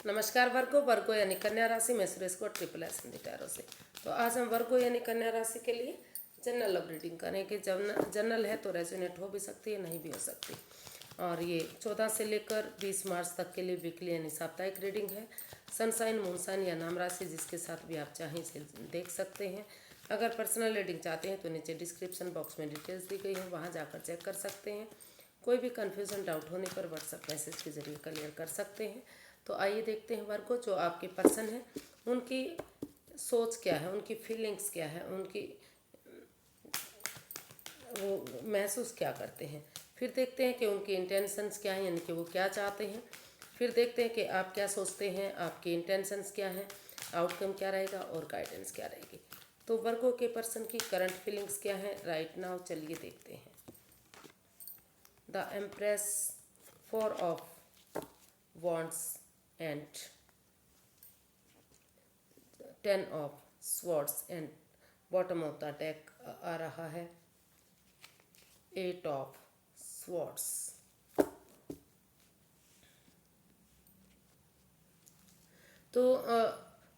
नमस्कार वर्गो यानी कन्या राशि में सुरेश को ट्रिपल एस हिंदी टैरो से। तो आज हम वर्गो यानी कन्या राशि के लिए जनरल लव रीडिंग करें कि जनरल है तो रेजोनेट हो भी सकती है, नहीं भी हो सकती। और ये 14 से लेकर 20 मार्च तक के लिए वीकली यानी साप्ताहिक रीडिंग है। सनसाइन, मूनसाइन या नाम राशि जिसके साथ भी आप चाहें इसे देख सकते हैं। अगर पर्सनल रीडिंग चाहते हैं तो नीचे डिस्क्रिप्शन बॉक्स में डिटेल्स दी गई है, वहाँ जाकर चेक कर सकते हैं। कोई भी कन्फ्यूज़न डाउट होने पर व्हाट्सएप मैसेज के जरिए क्लियर कर सकते हैं। तो आइए देखते हैं वर्गो, जो आपके पर्सन है उनकी सोच क्या है, उनकी फीलिंग्स क्या है, उनकी वो महसूस क्या करते हैं। फिर देखते हैं कि उनकी इंटेंशंस क्या हैं, यानी कि वो क्या चाहते हैं। फिर देखते हैं कि आप क्या सोचते हैं, आपकी इंटेंशंस क्या हैं, आउटकम क्या रहेगा और गाइडेंस क्या रहेगी। तो वर्गो के पर्सन की करंट फीलिंग्स क्या है राइट नाउ, चलिए देखते हैं। The empress, 4 of wands and 10 of swords and bottom of the deck आ रहा है 8 of swords। तो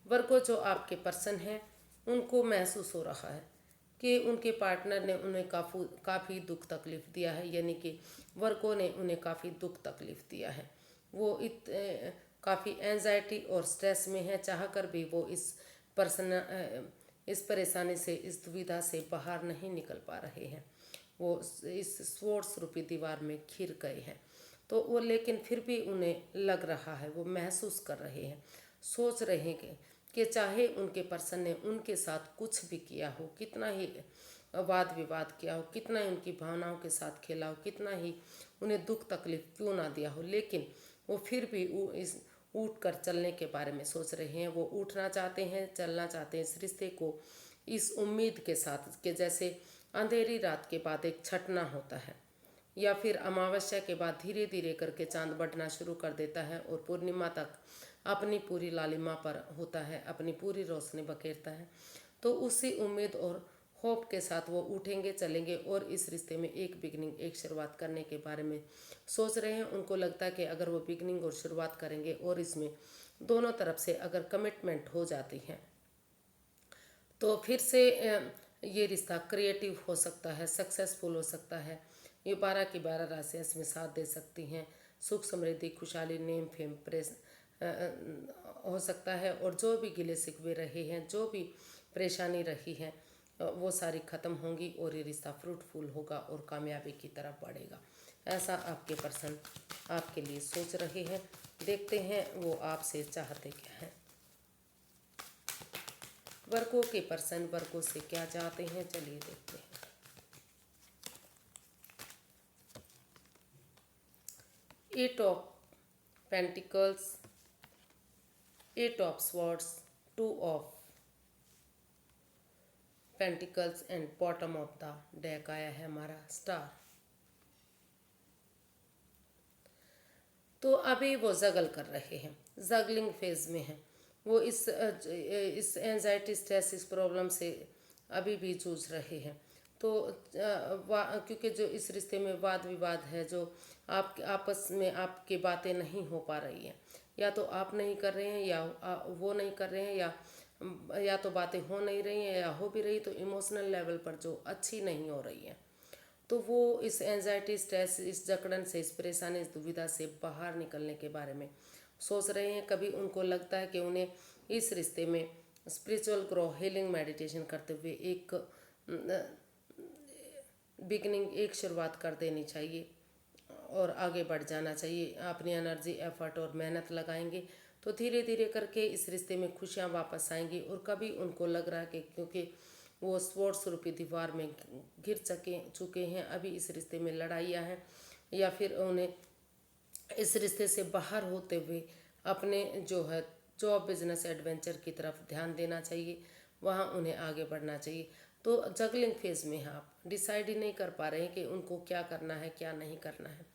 वर्गो जो आपके पर्सन हैं उनको महसूस हो रहा है कि उनके पार्टनर ने उन्हें काफ़ी दुख तकलीफ़ दिया है, यानी कि वर्गो ने उन्हें काफ़ी दुख तकलीफ़ दिया है। वो काफ़ी एंजाइटी और स्ट्रेस में है, चाह कर भी वो इस परेशानी से, इस दुविधा से बाहर नहीं निकल पा रहे हैं। वो इस स्वॉर्ड्स रूपी दीवार में घिर गए हैं। तो वो लेकिन फिर भी उन्हें लग रहा है, वो महसूस कर रहे हैं, सोच रहे हैं कि चाहे उनके पर्सन ने उनके साथ कुछ भी किया हो, कितना ही वाद विवाद किया हो, कितना ही उनकी भावनाओं के साथ खेला हो, कितना ही उन्हें दुख तकलीफ क्यों ना दिया हो, लेकिन वो फिर भी उठ कर चलने के बारे में सोच रहे हैं। वो उठना चाहते हैं, चलना चाहते हैं इस रिश्ते को, इस उम्मीद के साथ कि जैसे अंधेरी रात के बाद एक छटना होता है, या फिर अमावस्या के बाद धीरे धीरे करके चांद बढ़ना शुरू कर देता है और पूर्णिमा तक अपनी पूरी लालिमा पर होता है, अपनी पूरी रोशनी बखेरता है। तो उसी उम्मीद और होप के साथ वो उठेंगे, चलेंगे और इस रिश्ते में एक बिगनिंग, एक शुरुआत करने के बारे में सोच रहे हैं। उनको लगता है कि अगर वो बिगनिंग और शुरुआत करेंगे और इसमें दोनों तरफ से अगर कमिटमेंट हो जाती है तो फिर से ये रिश्ता क्रिएटिव हो सकता है, सक्सेसफुल हो सकता है। ये 12 की 12 राशियाँ इसमें साथ दे सकती हैं। सुख, समृद्धि, खुशहाली, नेम, फेम, प्रेस हो सकता है। और जो भी गिले शिकवे रहे हैं, जो भी परेशानी रही है, वो सारी ख़त्म होंगी और ये रिश्ता फ्रूटफुल होगा और कामयाबी की तरफ बढ़ेगा। ऐसा आपके पर्सन आपके लिए सोच रहे हैं। देखते हैं वो आपसे चाहते क्या हैं। वर्गो के पर्सन वर्गो से क्या चाहते हैं, चलिए देखते हैं। Eight of pentacles, 8 of swords, 2 of pentacles and bottom of the deck आया है हमारा स्टार। तो अभी वो जगल कर रहे हैं, जगलिंग फेज में है। वो इस एंजाइटी, स्ट्रेस, इस प्रॉब्लम से अभी भी जूझ रहे हैं। तो क्योंकि जो इस रिश्ते में वाद विवाद है, जो आप आपस में आपकी बातें नहीं हो पा रही हैं, या तो आप नहीं कर रहे हैं या वो नहीं कर रहे हैं, या तो बातें हो नहीं रही हैं, या हो भी रही तो इमोशनल लेवल पर जो अच्छी नहीं हो रही हैं। तो वो इस एंजाइटी, स्ट्रेस, इस जकड़न से, इस परेशानी, इस दुविधा से बाहर निकलने के बारे में सोच रहे हैं। कभी उनको लगता है कि उन्हें इस रिश्ते में स्पिरिचुअल ग्रो, हीलिंग, मेडिटेशन करते हुए एक बिगनिंग, एक शुरुआत कर देनी चाहिए और आगे बढ़ जाना चाहिए। अपनी एनर्जी, एफर्ट और मेहनत लगाएंगे तो धीरे धीरे करके इस रिश्ते में खुशियाँ वापस आएंगी। और कभी उनको लग रहा है कि क्योंकि वो स्वॉर्ड्स रूपी दीवार में घिर चुके हैं, अभी इस रिश्ते में लड़ाइयाँ हैं, या फिर उन्हें इस रिश्ते से बाहर होते हुए अपने जो है जॉब, बिजनेस, एडवेंचर की तरफ ध्यान देना चाहिए, वहाँ उन्हें आगे बढ़ना चाहिए। तो जगलिंग फेज में हैं, आप डिसाइड ही नहीं कर पा रहे हैं कि उनको क्या करना है, क्या नहीं करना है।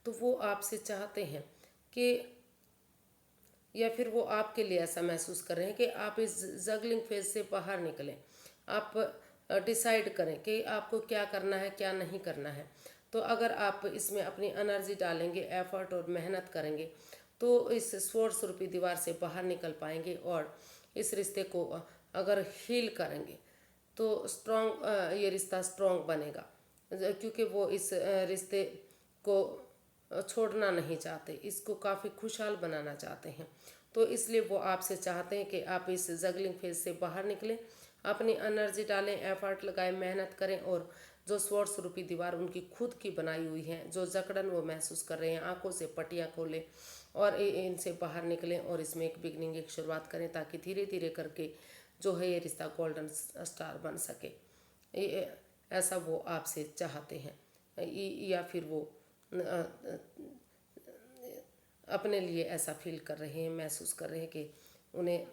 तो वो आपसे चाहते हैं कि, या फिर वो आपके लिए ऐसा महसूस कर रहे हैं कि आप इस जगलिंग फेज से बाहर निकलें, आप डिसाइड करें कि आपको क्या करना है, क्या नहीं करना है। तो अगर आप इसमें अपनी एनर्जी डालेंगे, एफर्ट और मेहनत करेंगे तो इस स्वॉर्ड्स रूपी दीवार से बाहर निकल पाएंगे और इस रिश्ते को अगर हील करेंगे तो स्ट्रॉन्ग, ये रिश्ता स्ट्रॉन्ग बनेगा, क्योंकि वो इस रिश्ते को छोड़ना नहीं चाहते, इसको काफ़ी खुशहाल बनाना चाहते हैं। तो इसलिए वो आपसे चाहते हैं कि आप इस जगलिंग फेज से बाहर निकलें, अपनी एनर्जी डालें, एफर्ट लगाएं, मेहनत करें और जो स्वॉर्ड्स रूपी दीवार उनकी खुद की बनाई हुई है, जो जकड़न वो महसूस कर रहे हैं, आंखों से पट्टियाँ खोलें और इनसे बाहर निकलें और इसमें एक बिगनिंग, एक शुरुआत करें, ताकि धीरे धीरे करके जो है ये रिश्ता गोल्डन स्टार बन सके। ऐसा वो आपसे चाहते हैं, या फिर वो अपने लिए ऐसा फील कर रहे हैं, महसूस कर रहे हैं कि उन्हें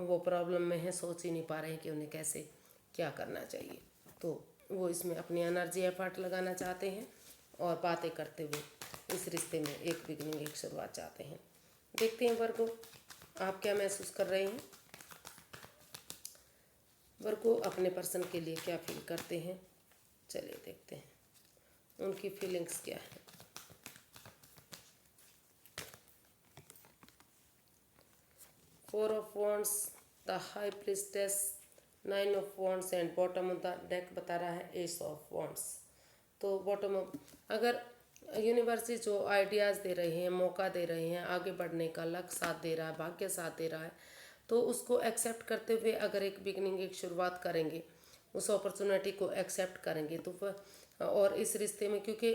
वो प्रॉब्लम में है, सोच ही नहीं पा रहे हैं कि उन्हें कैसे क्या करना चाहिए। तो वो इसमें अपनी एनर्जी एफर्ट लगाना चाहते हैं और बातें करते हुए इस रिश्ते में एक बिगनिंग, एक शुरुआत चाहते हैं। देखते हैं वर्गो आप क्या महसूस कर रहे हैं। वर्गो अपने पर्सन के लिए क्या फील करते हैं, चलिए देखते हैं उनकी फीलिंग्स क्या है। Four of wands, the high priestess, 9 of wands and bottom of the deck बता रहा है एस ऑफ वॉन्ड्स। तो बॉटम ऑफ, अगर यूनिवर्स जो आइडियाज़ दे रहे हैं, मौका दे रहे हैं, आगे बढ़ने का लक साथ दे रहा है, भाग्य साथ दे रहा है, तो उसको एक्सेप्ट करते हुए अगर एक बिगनिंग, एक शुरुआत करेंगे, उस अपॉर्चुनिटी को एक्सेप्ट करेंगे तो और इस रिश्ते में, क्योंकि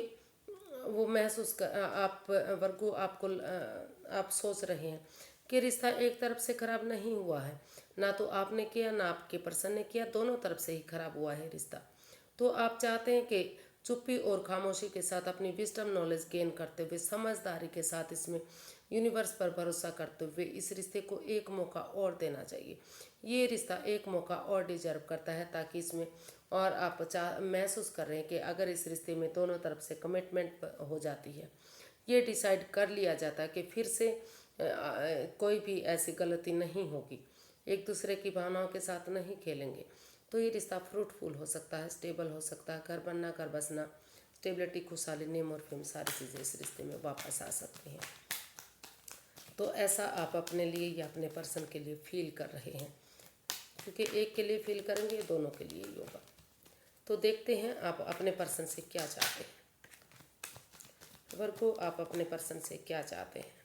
वो महसूस कर आप वर्गो आपको आप सोच रहे हैं कि रिश्ता एक तरफ से खराब नहीं हुआ है, ना तो आपने किया ना आपके पर्सन ने किया, दोनों तरफ से ही खराब हुआ है रिश्ता। तो आप चाहते हैं कि चुप्पी और खामोशी के साथ अपनी विजडम नॉलेज गेन करते हुए, समझदारी के साथ इसमें यूनिवर्स पर भरोसा करते हुए इस रिश्ते को एक मौका और देना चाहिए। ये रिश्ता एक मौका और डिजर्व करता है, ताकि इसमें और आप महसूस कर रहे हैं कि अगर इस रिश्ते में दोनों तरफ से कमिटमेंट हो जाती है, ये डिसाइड कर लिया जाता है कि फिर से कोई भी ऐसी गलती नहीं होगी, एक दूसरे की भावनाओं के साथ नहीं खेलेंगे, तो ये रिश्ता फ्रूटफुल हो सकता है, स्टेबल हो सकता है, घर बनना, घर बसना, स्टेबिलिटी, खुशहाली, नेम और फेम, सारी चीज़ें इस रिश्ते में वापस आ सकती हैं। तो ऐसा आप अपने लिए या अपने पर्सन के लिए फील कर रहे हैं, क्योंकि एक के लिए फील करेंगे, दोनों के लिए ही होगा। तो देखते हैं आप अपने पर्सन से क्या चाहते हैं। वर्गो आप अपने पर्सन से क्या चाहते हैं।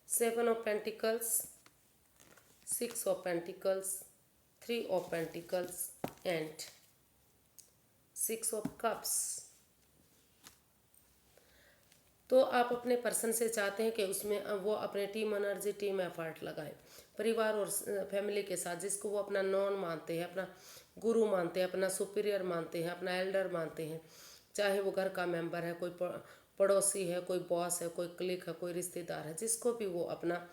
Seven of pentacles, 6 of pentacles, 3 of pentacles and 6 of cups. तो आप अपने पर्सन से चाहते हैं कि उसमें वो अपने टीम एनर्जी, टीम एफर्ट लगाएं, परिवार और फैमिली के साथ, जिसको वो अपना नॉन मानते हैं, अपना गुरु मानते हैं, अपना सुपीरियर मानते हैं, अपना एल्डर मानते हैं, चाहे वो घर का मेंबर है, कोई पड़ोसी है, कोई बॉस है, कोई क्लिक है, कोई रिश्तेदार है, जिसको भी वो अपना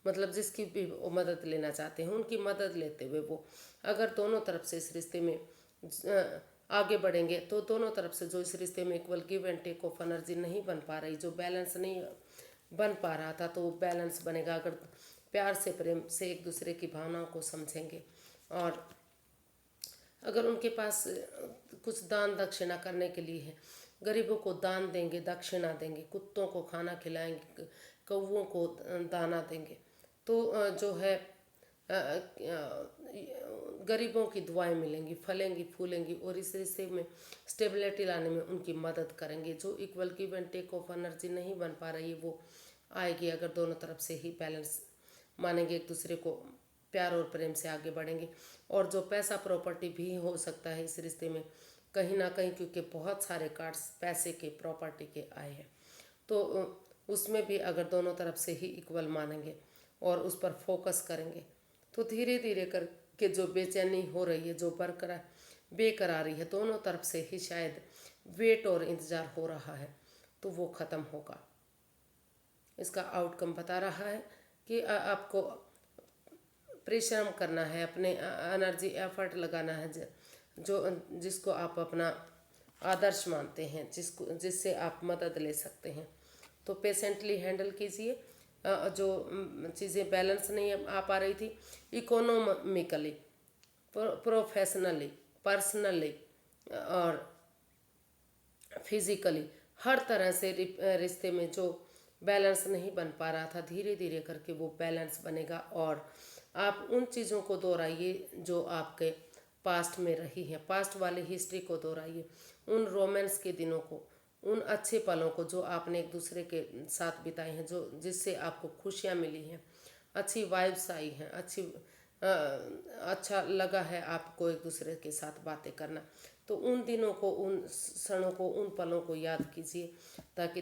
मतलब जिसकी भी वो मदद लेना चाहते हैं, उनकी मदद लेते हुए वो अगर दोनों तरफ से इस रिश्ते में आगे बढ़ेंगे, तो दोनों तरफ से जो इस रिश्ते में equal give and take of energy नहीं बन पा रही, जो बैलेंस नहीं बन पा रहा था, तो वो बैलेंस बनेगा अगर प्यार से, प्रेम से एक दूसरे की भावनाओं को समझेंगे। और अगर उनके पास कुछ दान दक्षिणा करने के लिए है, गरीबों को दान देंगे, दक्षिणा देंगे, कुत्तों को खाना खिलाएंगे, कौवों को दाना देंगे, तो जो है गरीबों की दुआएं मिलेंगी, फलेंगी, फूलेंगी और इस रिश्ते में स्टेबिलिटी लाने में उनकी मदद करेंगे। जो equal give and take of energy नहीं बन पा रही है, वो आएगी अगर दोनों तरफ से ही बैलेंस मानेंगे, एक दूसरे को प्यार और प्रेम से आगे बढ़ेंगे। और जो पैसा, प्रॉपर्टी भी हो सकता है इस रिश्ते में कहीं ना कहीं, क्योंकि बहुत सारे कार्ड्स पैसे के, प्रॉपर्टी के आए हैं, तो उसमें भी अगर दोनों तरफ से ही इक्वल मानेंगे और उस पर फोकस करेंगे, तो धीरे धीरे करके जो बेचैनी हो रही है, जो बरकरार बेकरारी है, दोनों तरफ से ही शायद वेट और इंतज़ार हो रहा है, तो वो ख़त्म होगा। इसका आउटकम बता रहा है कि आपको परिश्रम करना है, अपने एनर्जी एफर्ट लगाना है, जो जिसको आप अपना आदर्श मानते हैं, जिससे आप मदद ले सकते हैं, तो पेशेंटली हैंडल कीजिए। जो चीज़ें बैलेंस नहीं आ पा रही थी, इकोनॉमिकली, प्रोफेशनली, पर्सनली और फिजिकली हर तरह से रिश्ते में जो बैलेंस नहीं बन पा रहा था, धीरे धीरे करके वो बैलेंस बनेगा। और आप उन चीज़ों को दोहराइए जो आपके पास्ट में रही हैं, पास्ट वाली हिस्ट्री को दोहराइए, उन रोमांस के दिनों को, उन अच्छे पलों को जो आपने एक दूसरे के साथ बिताए हैं, जो जिससे आपको खुशियाँ मिली हैं, अच्छी वाइब्स आई हैं, अच्छा लगा है आपको एक दूसरे के साथ बातें करना। तो उन दिनों को, उन क्षणों को, उन पलों को याद कीजिए, ताकि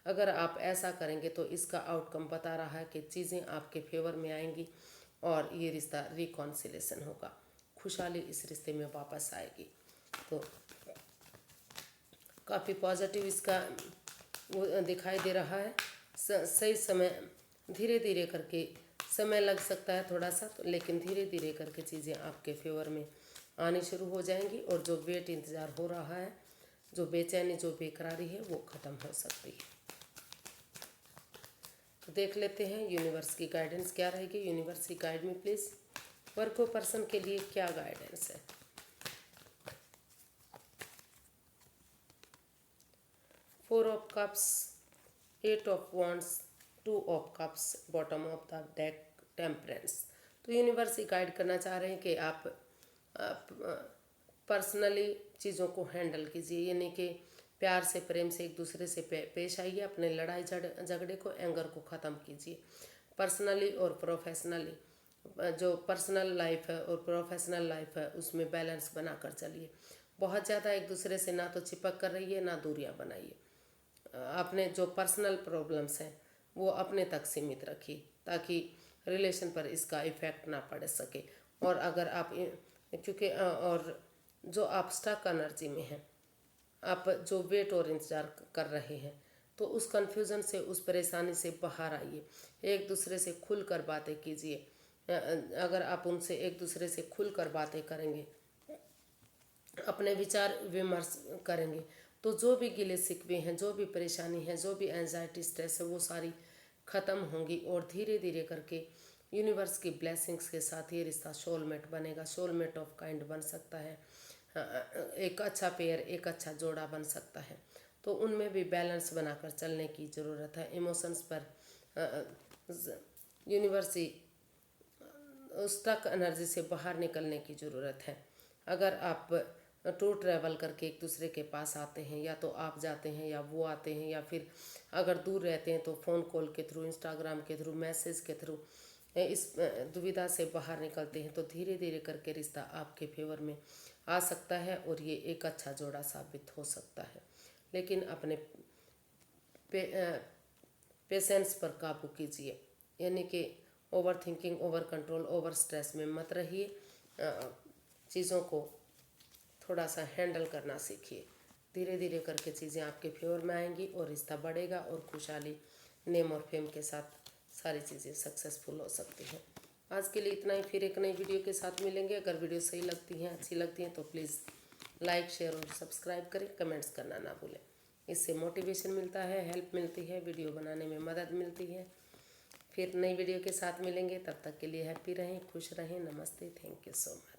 अगर आप ऐसा करेंगे तो इसका आउटकम बता रहा है कि चीज़ें आपके फेवर में आएंगी और ये रिश्ता रिकॉन्सिलेशन होगा, खुशहाली इस रिश्ते में वापस आएगी। तो काफ़ी पॉजिटिव इसका वो दिखाई दे रहा है। सही समय, धीरे धीरे करके समय लग सकता है थोड़ा सा, तो लेकिन धीरे धीरे करके चीज़ें आपके फेवर में आनी शुरू हो जाएंगी और जो वेट इंतज़ार हो रहा है, जो बेचैनी, जो बेकरारी है, वो ख़त्म हो सकती है। तो देख लेते हैं यूनिवर्स की गाइडेंस क्या रहेगी। यूनिवर्स की गाइड में प्लीज़ वर्को पर्सन के लिए क्या गाइडेंस है। Four of cups, eight of wands, two of cups, bottom of the deck, temperance. तो यूनिवर्स ही गाइड करना चाह रहे हैं कि आप पर्सनली चीज़ों को हैंडल कीजिए, यानी कि प्यार से, प्रेम से एक दूसरे से पेश आइए, अपने लड़ाई झगड़े को, एंगर को ख़त्म कीजिए। पर्सनली और प्रोफेशनली, जो पर्सनल लाइफ है और प्रोफेशनल लाइफ है, उसमें बैलेंस बनाकर चलिए। बहुत ज़्यादा एक दूसरे से ना तो चिपक कर रहिए, ना दूरियां बनाइए। अपने जो पर्सनल प्रॉब्लम्स हैं वो अपने तक सीमित रखिए, ताकि रिलेशन पर इसका इफ़ेक्ट ना पड़ सके। और अगर आप क्योंकि और जो आप स्टक एनर्जी में हैं, आप जो वेट और इंतज़ार कर रहे हैं, तो उस कन्फ्यूज़न से, उस परेशानी से बाहर आइए। एक दूसरे से खुल कर बातें कीजिए। अगर आप उनसे एक दूसरे से खुल कर बातें करेंगे, अपने विचार विमर्श करेंगे, तो जो भी गिले शिकवे हैं, जो भी परेशानी है, जो भी एंजाइटी, स्ट्रेस है, वो सारी ख़त्म होंगी। और धीरे धीरे करके यूनिवर्स की ब्लेसिंग्स के साथ ये रिश्ता सोलमेट बनेगा, सोलमेट ऑफ काइंड बन सकता है। एक अच्छा पेयर, एक अच्छा जोड़ा बन सकता है। तो उनमें भी बैलेंस बनाकर चलने की ज़रूरत है। इमोशंस पर यूनिवर्स स्टक एनर्जी से बाहर निकलने की ज़रूरत है। अगर आप टूर ट्रैवल करके एक दूसरे के पास आते हैं, या तो आप जाते हैं या वो आते हैं, या फिर अगर दूर रहते हैं तो फ़ोन कॉल के थ्रू, इंस्टाग्राम के थ्रू, मैसेज के थ्रू इस दुविधा से बाहर निकलते हैं, तो धीरे धीरे करके रिश्ता आपके फेवर में आ सकता है और ये एक अच्छा जोड़ा साबित हो सकता है। लेकिन अपने पेशेंस पर काबू कीजिए, यानी कि over thinking, over control, over stress में मत रहिए। चीज़ों को थोड़ा सा हैंडल करना सीखिए। धीरे धीरे करके चीज़ें आपके फेवर में आएंगी और रिश्ता बढ़ेगा और खुशहाली, नेम और फेम के साथ सारी चीज़ें सक्सेसफुल हो सकती हैं। आज के लिए इतना ही, फिर एक नई वीडियो के साथ मिलेंगे। अगर वीडियो सही लगती हैं, अच्छी लगती हैं, तो प्लीज़ लाइक, शेयर और सब्सक्राइब करें। कमेंट्स करना ना भूलें, इससे मोटिवेशन मिलता है, हेल्प मिलती है, वीडियो बनाने में मदद मिलती है। फिर नई वीडियो के साथ मिलेंगे, तब तक के लिए हैप्पी रहें, खुश रहें। नमस्ते, थैंक यू सो मच।